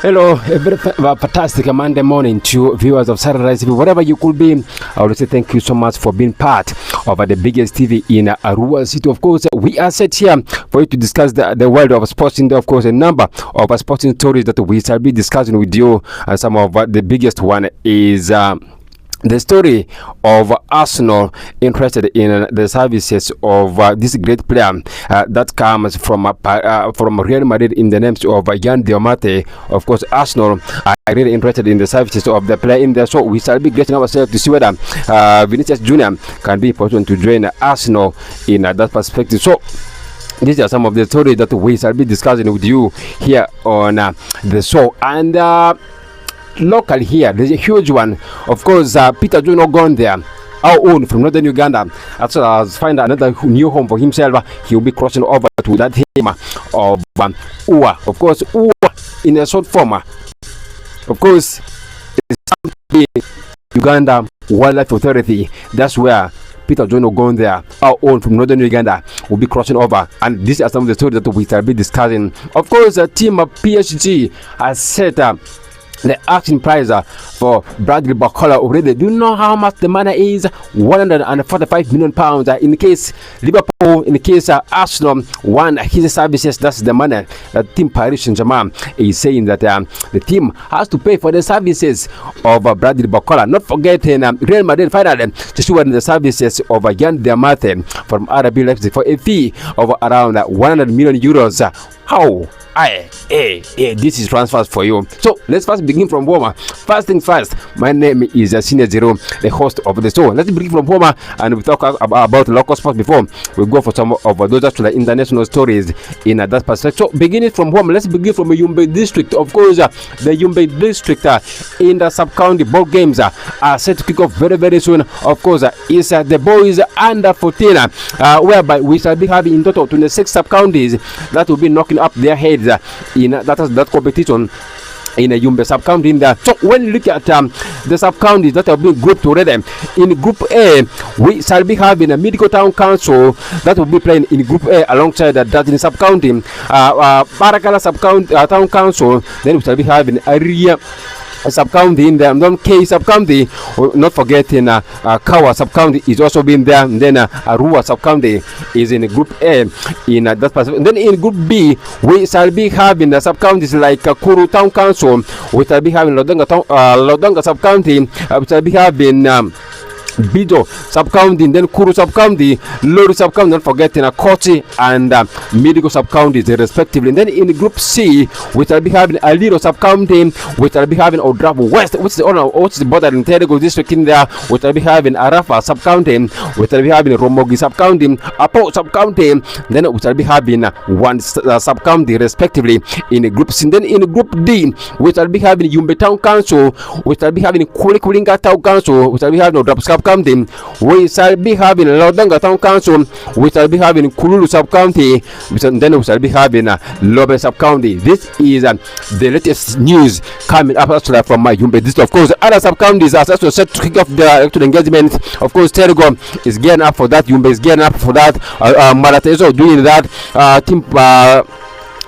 Hello, a very fantastic Monday morning to viewers of Sararights TV, wherever you could be. I would say thank you so much for being part of the biggest TV in Arua City. Of course, we are set here for you to discuss the world of sports. And of course, a number of sporting stories that we shall be discussing with you. And some of the biggest one is the story of Arsenal interested in the services of this great player that comes from Real Madrid in the names of Yan Diomate. Of course, Arsenal are really interested in the services of the player in there, so we shall be getting ourselves to see whether Vinicius Jr. can be important to join Arsenal in that perspective. So these are some of the stories that we shall be discussing with you here on the show. And local here, there's a huge one. Of course, Peter Geroh gone there, our own from northern Uganda, as well as find another new home for himself. He'll be crossing over to that team of UA. Of course, UA in a short form. Of course, it's Uganda Wildlife Authority. That's where Peter Geroh gone there, our own from northern Uganda, will be crossing over. And these are some of the stories that we shall be discussing. Of course, the team of PSG has set the asking price for Bradley Barcola already. Do you know how much the money is? £145 million. In case Liverpool, in case Arsenal want his services, that's the money that Team Paris Saint-Germain is saying that the team has to pay for the services of Bradley Barcola. Not forgetting Real Madrid finally to show the services of Yan Diomate from RB Leipzig for a fee of around €100 million. How? This is transfers for you. So let's first begin from Roma. First things first, my name is Senior Geroh, the host of the show. Let's begin from Roma and we talk about local sports before we go for some of those actual international stories in that perspective. So beginning from Roma, let's begin from Yumbe district. Of course, the Yumbe district in the sub-county ball games are set to kick off very, very soon. Of course, it's the boys under 14, whereby we shall be having in total 26 sub-counties that will be knocking up their heads in that competition in a Yumbe sub-county in there. So when you look at the sub-counties that have been grouped already, in Group A, we shall be having a Medical Town Council that will be playing in Group A alongside that in sub-county, Barakala sub-county Town Council. Then we shall be having Area sub-county in there, K sub-county, not forgetting Kawa sub-county is also been there, and then Arua sub-county is in Group A in that perspective. And then in Group B, we shall be having the sub-counties like Kuru Town Council, we shall be having Lodonga sub-county, we shall be having Bido sub-county, then Kuru sub-county, Lori sub-county, not forgetting Kochi and Medical sub-counties respectively. And then in Group C, we shall be having Aliro sub-county, we shall be having Odrabo West, which is the border in Terego district in there, we shall be having Arafa sub-county, we shall be having Romogi sub-county, Apo sub-county, then we shall be having one sub-county respectively in Group C. And then in Group D, we shall be having Yumbe Town Council, we shall be having Kulikulinga Town Council, we shall be having Odrabo sub-county, we shall be having Lodonga Town Council, we shall be having Kululu sub-county, then we shall be having Lobe sub-county. This is the latest news coming up from my Yumbe district. Of course, other sub-counties are also set to kick off their electoral engagement. Of course, Terego is gearing up for that, Yumbe is gearing up for that, Malata is also doing that,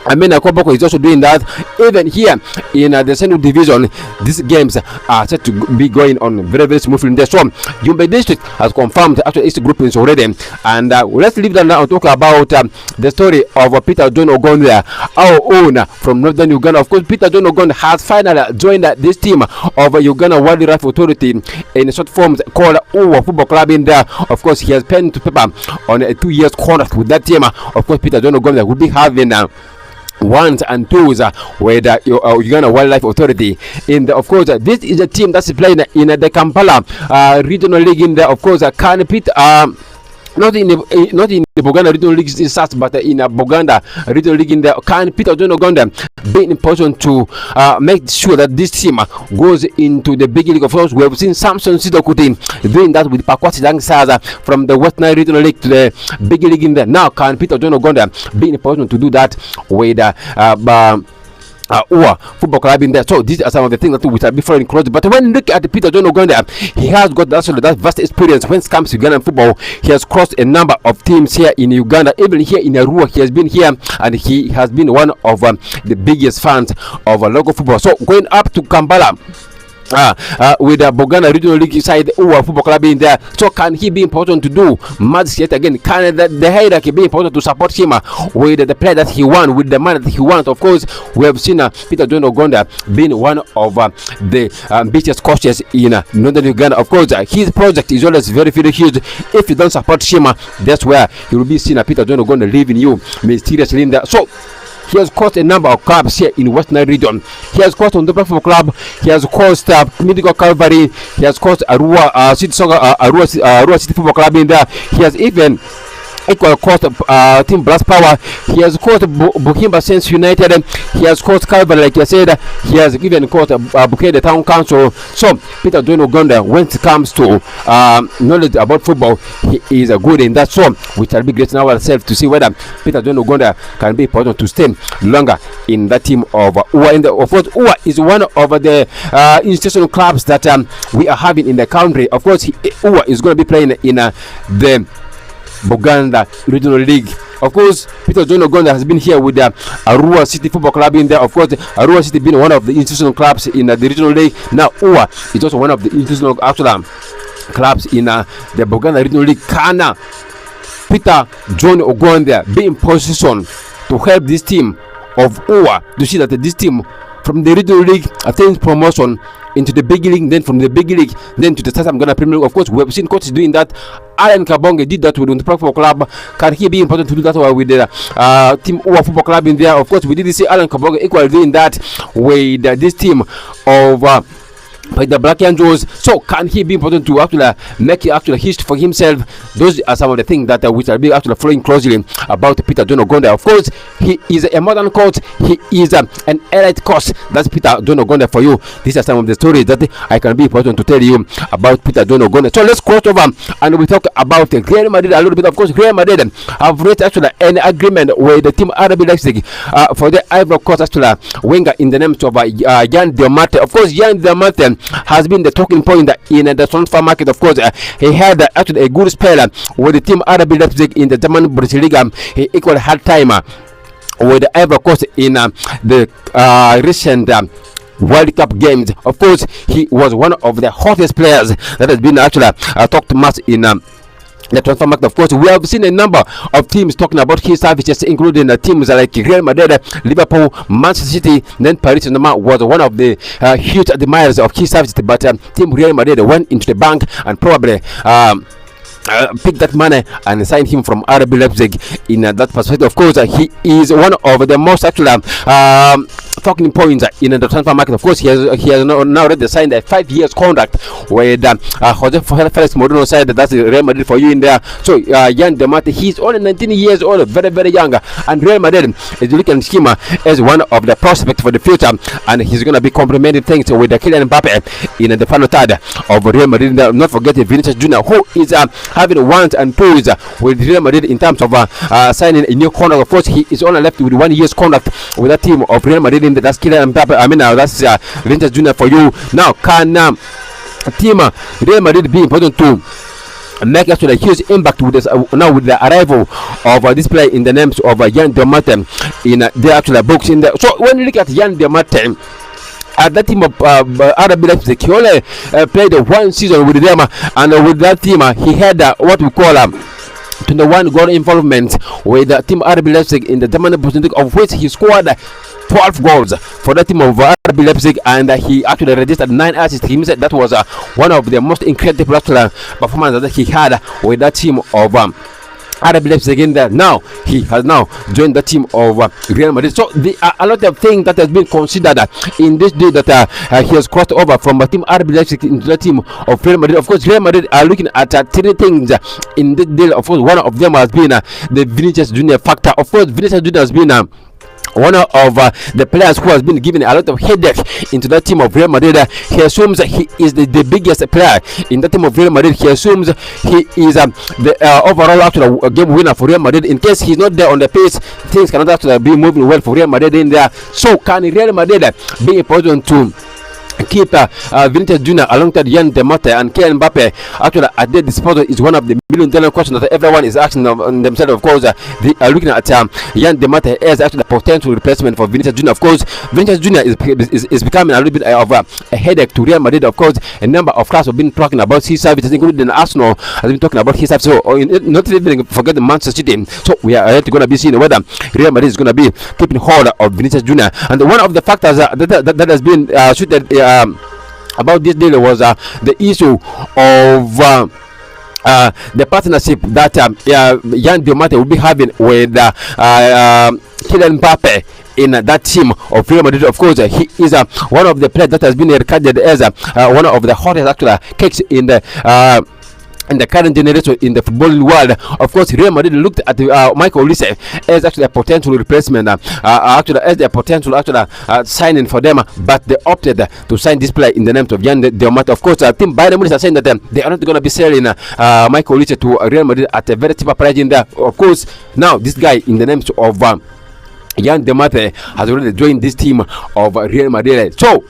Koboko is also doing that. Even here in the Central Division, these games are set to be going on very, very smoothly. So Yumbe District has confirmed actually its groupings already. And let's leave that now and talk about the story of Peter Geroh Ogonda, our own from northern Uganda. Of course, Peter Geroh Ogonda has finally joined this team of Uganda Wildlife Authority in short forms called UWA Football Club in there. Of course, he has pen to paper on a 2-year contract with that team. Of course, Peter Geroh Ogonda will be having ones and twos with Uganda Wildlife Authority in the, of course, this is a team that's playing in the Kampala regional league in the, of course, not in the Buganda regional league in SAS, but in Buganda regional league in the can Peter John Uganda be in position to make sure that this team goes into the big league. Of course, we have seen Samson Sidokuti doing that with Pakwasi Dangsaza from the West Nile regional league to the big league in there. Now can Peter John Uganda be in position to do that with football club in there? So these are some of the things that we shall be following closely. But when you look at Peter John Uganda, he has got that vast experience when it comes to Ugandan football. He has crossed a number of teams here in Uganda, even here in Arua. He has been here, and he has been one of the biggest fans of local football. So going up to Kampala with the Buganda regional league side football club in there. So can he be important to do much yet again? Can the hierarchy be important to support him with the player that he won, with the man that he wants? Of course, we have seen Peter John Uganda being one of the ambitious coaches in northern Uganda. Of course, his project is always very, very huge. If you don't support him, that's where you will be seeing Peter John Uganda leaving you mysteriously in there. So he has coached a number of clubs here in West Nile region. He has coached on the Football Club. He has coached Medical Calvary. He has coached Arua City Football Club in there. He has even equal cost Team Blast Power. He has coached Bukimba Saints United. He has coached Calvary, like I said. He has even coached Bukede Town Council. So Peter John Uganda, when it comes to knowledge about football, he is good in that. So we shall be great now ourselves to see whether Peter John Uganda can be important to stay longer in that team of UWA. And of course, UWA is one of the institutional clubs that we are having in the country. Of course, UWA is going to be playing in the Buganda Regional League. Of course, Peter John Uganda has been here with the Arua City Football Club in there. Of course, Arua City being one of the institutional clubs in the Regional League. Now, UWA is also one of the institutional clubs in the Buganda Regional League. Can Peter John Uganda be in position to help this team of UWA to see that this team from the Regional League attains promotion into the big league, then from the big league, then to the Southern Ghana Premier League? Of course, we have seen coaches doing that. Alan Kabonge did that with the Football Club. Can he be important to do that with the team UWA Football Club in there? Of course, we did see Alan Kabonge equally doing that with this team of like the Black Angels. So can he be important to actually make actually history for himself? Those are some of the things that we shall be actually following closely about Peter John Uganda. Of course, he is a modern coach. He is an elite coach. That's Peter John Uganda for you. These are some of the stories that I can be important to tell you about Peter John Uganda. So let's cross over and we talk about Real Madrid a little bit. Of course, Real Madrid have reached actually an agreement with the team RB Leipzig for the Ivory Coast actually winger in the name of Yann Diomate. Of course, Yann Diomate has been the talking point in the transfer market. Of course, he had actually a good spell with the team RB Leipzig in the German Bundesliga. He equally had time with the Ivory Coast in the recent World Cup games. Of course, he was one of the hottest players that has been actually talked much in the transfer market. Of course, we have seen a number of teams talking about his services, including teams like Real Madrid, Liverpool, Manchester City, then Paris Saint-Germain was one of the huge admirers of his services. But Team Real Madrid went into the bank and probably pick that money and sign him from RB Leipzig. In that perspective, of course, he is one of the most actually talking points in the transfer market. Of course, he has now already signed a 5 years contract with Jose Felix Moreno side. That's Real Madrid for you in there. So Yann Diomate, he's only 19 years old, very, very young, and Real Madrid is looking at him as one of the prospects for the future, and he's going to be complementing things with Kylian Mbappe in the final third of Real Madrid. Not forgetting Vinicius Junior, who is having ones and twos with Real Madrid in terms of signing a new contract. Of course, he is only left with 1 year's contract with that team of Real Madrid. That's Kylian Mbappe. That's Vinicius Junior for you. Now, can team Real Madrid be important to make actually a huge impact with this now with the arrival of this player in the names of Yann Diomate in the actual books in there? So when you look at Yann Diomate, at that team of RB Leipzig, he only played 1 season with them, and with that team he had what we call 21 goal involvement with the team RB Leipzig in the German Bundesliga, of which he scored 12 goals for the team of RB Leipzig, and he actually registered 9 assists. He said that was one of the most incredible performances that he had with that team of RB Leipzig in there. Now he has now joined the team of Real Madrid. So there are a lot of things that has been considered in this deal that he has crossed over from the team RB Leipzig into the team of Real Madrid. Of course, Real Madrid are looking at three things in this deal. Of course, one of them has been the Vinicius Junior factor. Of course, Vinicius Junior has been one of the players who has been given a lot of headache into the team of Real Madrid. He assumes he is the biggest player in the team of Real Madrid. He assumes he is the overall actual game winner for Real Madrid. In case he's not there on the pitch, things cannot actually be moving well for Real Madrid in there. So can Real Madrid be in position to keep Vinicius Junior alongside Yan Demate and Kylian Mbappe actually at their disposal is one of the million-dollar questions that everyone is asking themselves. Of course, they are looking at Yan Demate as actually a potential replacement for Vinicius Junior. Of course, Vinicius Junior is becoming a little bit of a headache to Real Madrid. Of course, a number of clubs have been talking about his services, including Arsenal has been talking about his services. So not even forget the Manchester City. So we are going to be seeing whether Real Madrid is going to be keeping hold of Vinicius Junior. And one of the factors that has been shooted about this deal was the issue of the partnership that Yan Diomate will be having with Kylian Mbappe in that team of Real Madrid. Of course, he is one of the players that has been regarded as one of the hottest actual cakes in the current generation in the footballing world. Of course, Real Madrid looked at Michael Olise as actually a potential replacement, actually as a potential signing for them, but they opted to sign this player in the name of Yan Diomate. Of course, Team Bayern Munich are saying that they are not going to be selling Michael Olise to Real Madrid at a very cheap price in there. Of course, now this guy in the name of Yan Diomate has already joined this team of Real Madrid. So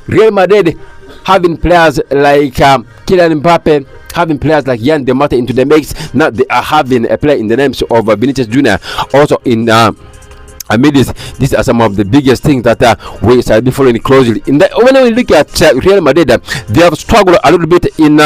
Real Madrid having players like Kylian Mbappe, having players like Yan Diomate into the mix. Now they are having a player in the names of Vinicius Junior also in amidst. These are some of the biggest things that we shall be following closely. When we look at Real Madrid, they have struggled a little bit in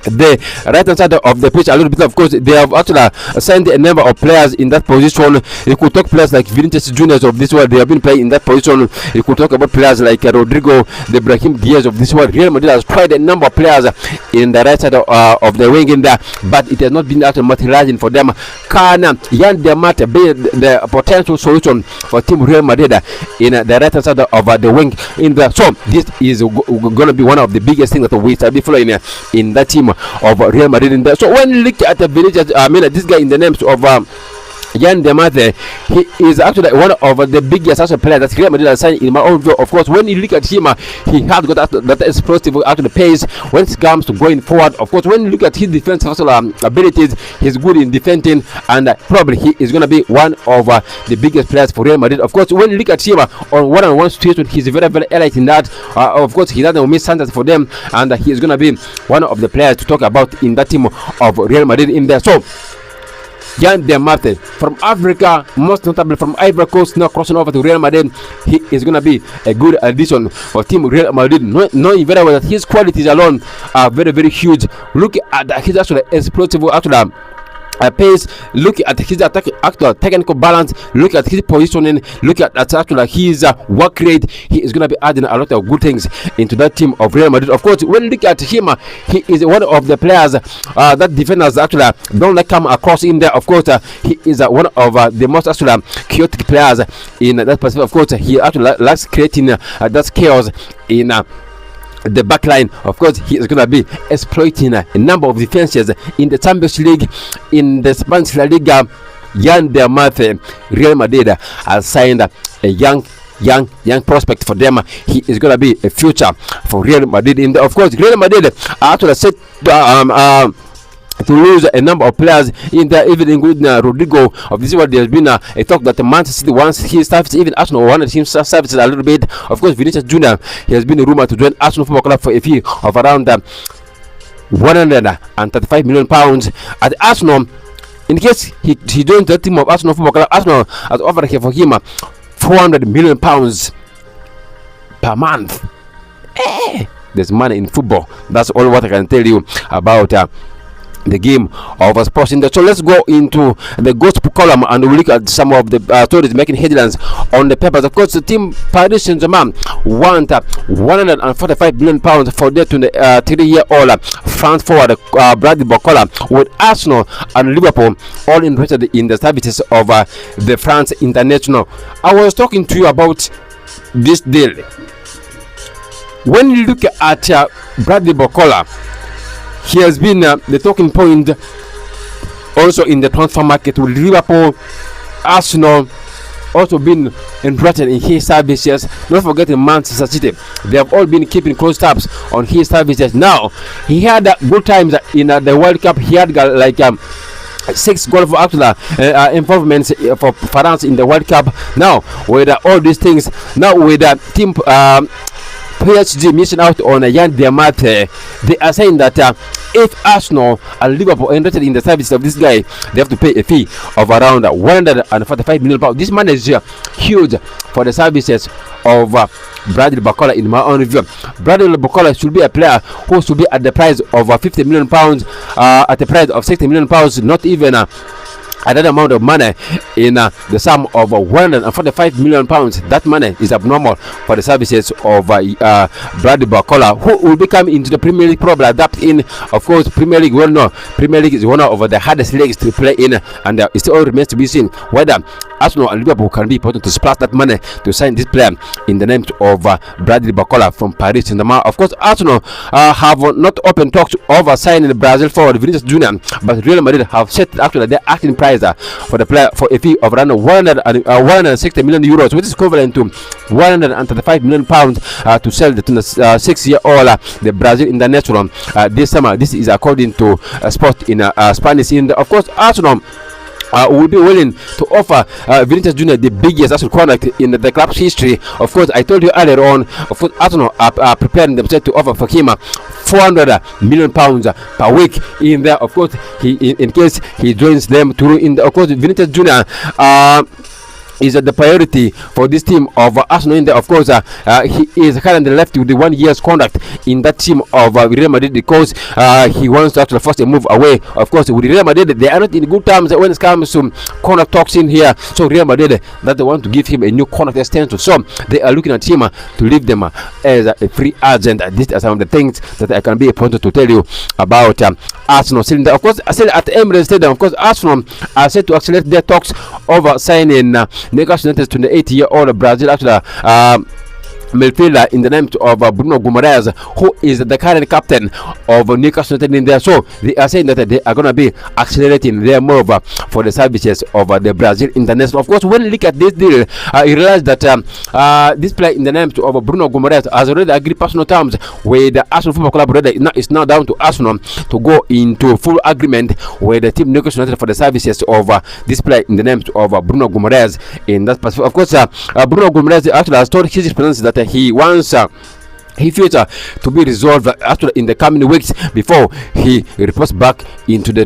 the right hand side of the pitch a little bit. Of course, they have actually signed a number of players in that position. You could talk players like Vinicius Juniors of this world, they have been playing in that position. You could talk about players like Rodrigo, the Brahim Diaz of this world. Real Madrid has tried a number of players in the right side of the wing in there, but it has not been actually materializing for them. Can Yan Diomate be the potential solution for Team Real Madrid in the right hand side of the wing in there? So this is going to be one of the biggest things that we shall be following in that team of Real Madrid in there. So when you look at the Vinicius, this guy in the names of Yan Diomate, he is actually one of the biggest actual players that Real Madrid has signed in my own view. Of course, when you look at him, he has got that explosive actually pace when it comes to going forward. Of course, when you look at his defensive abilities, he's good in defending, and probably he is going to be one of the biggest players for Real Madrid. Of course, when you look at him on one-on-one situation, he's very, very elite in that. Of course, he doesn't miss standards for them, and he is going to be one of the players to talk about in that team of Real Madrid in there. So Yan Diomate from Africa, most notably from Ivory Coast, now crossing over to Real Madrid. He is going to be a good addition for Team Real Madrid, knowing very well that his qualities alone are very, very huge. Look at his actually explosive actually pace, look at his actual technical balance, look at his positioning, look at actually his work rate. He is going to be adding a lot of good things into that team of Real Madrid. Of course, when you look at him, he is one of the players that defenders actually don't like come across in there. Of course, he is one of the most actually chaotic players in that perspective. Of course, he actually likes creating that chaos in the back line. Of course, he is going to be exploiting a number of defenses in the Champions League, in the Spanish La Liga. Yan Diomate, Real Madrid has signed a young prospect for them. He is going to be a future for Real Madrid. Of course, Real Madrid are actually set to lose a number of players in there, even including Rodrigo of this world. There's been a talk that the Manchester City wants his services, even Arsenal wanted his services a little bit. Of course, Vinicius Junior, he has been rumored to join Arsenal Football Club for a fee of around £135 million at Arsenal. In case he joins the team of Arsenal Football Club, Arsenal has offered for him £400 million per month. There's money in football. That's all what I can tell you about the game of sports in there. So let's go into the gospel column and we'll look at some of the stories making headlines on the papers. Of course, the team Paris Saint-Germain want 145 million pounds for their 23-year-old France forward Bradley Barcola, with Arsenal and Liverpool all interested in the services of the France international. I was talking to you about this deal. When you look at Bradley Barcola, he has been the talking point also in the transfer market, with Liverpool, Arsenal also been interested in his services. Not forgetting Manchester City, they have all been keeping close tabs on his services. Now he had good times in the World Cup. He had like 6 goal for actual involvements for France in the World Cup. Now with all these things, now with the team PSG missing out on Yann Diamante, they are saying that if Arsenal and Liverpool are interested in the service of this guy, they have to pay a fee of around 145 million pounds. This money is huge for the services of Bradley Barcola. In my own review, Bradley Barcola should be a player who should be at the price of 50 million pounds, at the price of 60 million pounds, not even another amount of money in the sum of 145 million pounds. That money is abnormal for the services of Bradley Barcola, who will be coming into the Premier League, probably adapt in. Of course, Premier League, well, no, Premier League is one of the hardest leagues to play in, and it still remains to be seen whether Arsenal and Liverpool can be important to splash that money to sign this player in the name of Bradley Barcola from Paris Saint-Germain. Of course, Arsenal have not open talks over signing Brazil forward Vinicius Junior, but Real Madrid have set actually their asking price for the player for a fee of around 160 million euros, which is equivalent to 135 million pounds, to sell the 6-year-old the Brazil international this summer. This is according to Sport in Spanish. Of course, Arsenal will be willing to offer Vinicius Junior the biggest actual contract in the club's history. Of course, I told you earlier on, of course, Arsenal are preparing themselves to offer for him 400 million pounds per week in there. Of course, in case he joins them through in the, of course, Vinicius Junior is the priority for this team of Arsenal. In there, of course, he is currently left with the 1 year's contract in that team of Real Madrid, because he wants to actually force a move away. Of course, with Real Madrid, they are not in good terms when it comes to contract talks in here. So Real Madrid, that they want to give him a new contract extension, so they are looking at him to leave them as a free agent. These are some of the things that I can be important to tell you about Arsenal. Of course, still at Emirates Stadium, of course, Arsenal are set to accelerate their talks over signing Newcastle United's 28-year-old Brazil midfielder in the name of Bruno Guimaraes, who is the current captain of Newcastle United in there. So they are saying that they are going to be accelerating their move for the services of the Brazil international. Of course, when you look at this deal, you realize that this player in the name of Bruno Guimaraes has already agreed personal terms with the Arsenal Football Club. It's now down to Arsenal to go into full agreement with the team Newcastle United for the services of this player in the name of Bruno Guimaraes in that Pacific. Of course, Bruno Guimaraes actually has told his experience that he wants his future to be resolved actually in the coming weeks before he reports back into the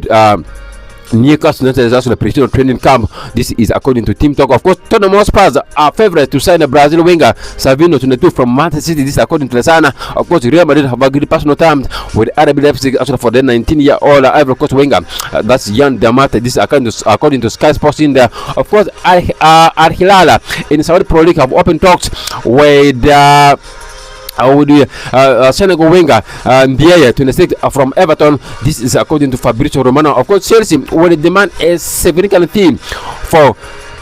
Newcastle United is actually pre-season training camp. This is according to Team Talk. Of course, Tottenham Hotspur are favourites to sign a Brazil winger Savino 22 from Manchester City. This is according to the Sun. Of course, Real Madrid have agreed personal terms with RB Leipzig actually for the 19-year-old Ivory Coast winger. That's Yann Diamante. This is according to Sky Sports in there. Of course, Al Hilal in Saudi Pro League have open talks with Senegal winger Ndiaye 26 from Everton. This is according to Fabrizio Romano. Of course, Chelsea will demand a significant fee for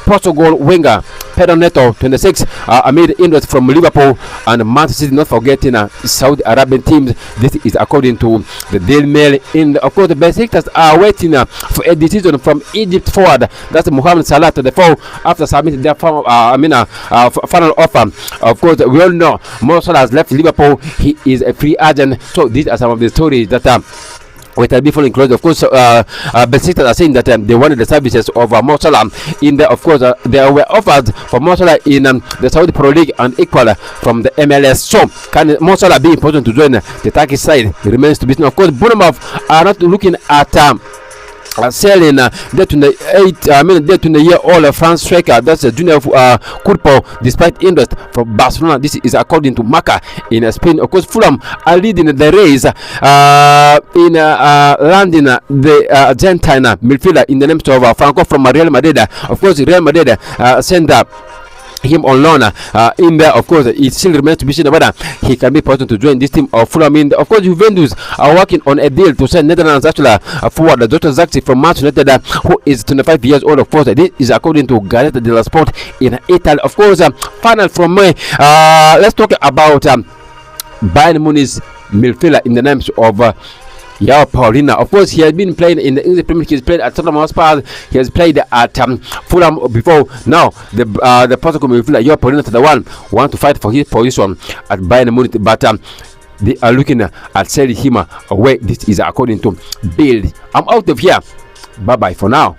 Portugal winger Pedro Neto 26 amid interest from Liverpool and Manchester City, not forgetting Saudi Arabian teams. This is according to the Daily Mail. Of course, the Besiktas are waiting for a decision from Egypt forward, that's Mohamed Salah, to the fall after submitting their final offer. Of course, we all know Mo Salah has left Liverpool. He is a free agent. So these are some of the stories that with a different close. Of course, Besiktas are saying that they wanted the services of Mo Salah in the. Of course, there were offers for Mo Salah in the Saudi Pro League and equal from the MLS. So, can Mo Salah be important to join the Turkish side? It remains to be seen. Of course, Bournemouth are not looking at selling the 20-year-old France striker, that's a junior Kurpo, despite interest from Barcelona. This is according to Marca in Spain. Of course, Fulham are leading the race in landing the Argentine midfielder in the name of Franco from Real Madrid. Of course, Real Madrid send him on loan in there. Of course, it still remains to be seen whether he can be possible to join this team of Fulham. Of course, Juventus are working on a deal to send Netherlands actually forward the Dr. Zaxi from Manchester United, who is 25 years old. Of course, this is according to Gazzetta dello Sport in Italy. Of course, final from me. Let's talk about Bayern Munich's midfielder in the names of João Paulina. Of course, he has been playing in the English Premier League. He's played at Tottenham Hotspur. He has played at Fulham before. Now, the Portugal midfielder João Paulina want to fight for his position at Bayern Munich, but they are looking at selling him away. This is according to Bild. I'm out of here. Bye bye for now.